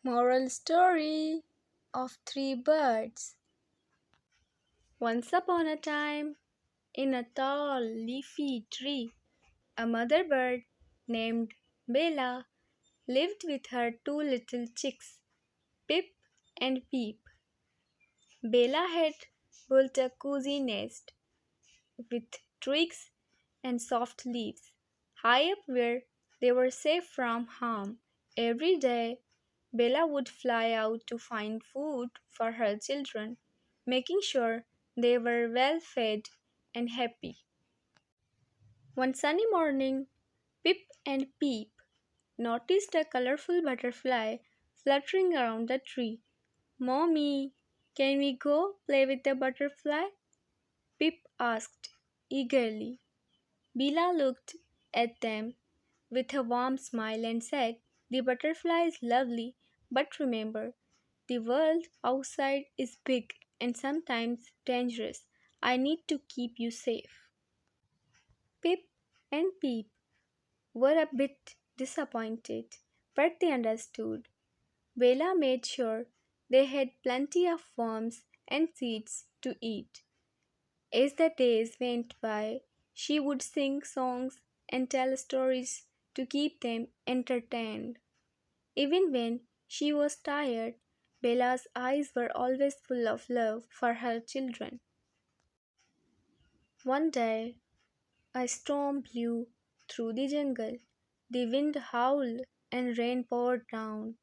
Moral story of three birds. Once upon a time, in a tall leafy tree, a mother bird named Bella lived with her two little chicks, Pip and Peep. Bella had built a cozy nest with twigs and soft leaves high up where they were safe from harm. Every day, Bella would fly out to find food for her children, making sure they were well fed and happy. One sunny morning, Pip and Peep noticed a colorful butterfly fluttering around the tree. Mommy, can we go play with the butterfly? Pip asked eagerly. Bella looked at them with a warm smile and said, "The butterfly is lovely, but remember, the world outside is big and sometimes dangerous. I need to keep you safe." Pip and Peep were a bit disappointed, but they understood. Bella made sure they had plenty of worms and seeds to eat. As the days went by, she would sing songs and tell stories to keep them entertained. Even when she was tired, Bella's eyes were always full of love for her children. One day, a storm blew through the jungle. The wind howled and rain poured down.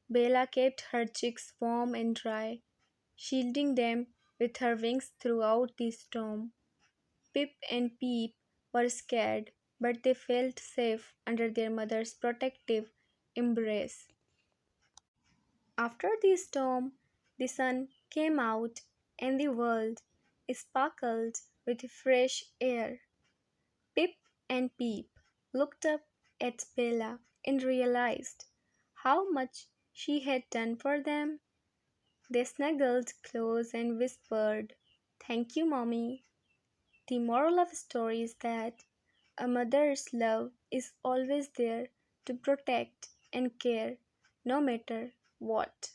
Bella kept her chicks warm and dry, shielding them with her wings throughout the storm. Pip and Peep were scared, but they felt safe under their mother's protective embrace. After the storm, the sun came out and the world sparkled with fresh air. Pip and Peep looked up at Bella and realized how much she had done for them. They snuggled close and whispered, "Thank you, Mommy." The moral of the story is that a mother's love is always there to protect and care no matter what.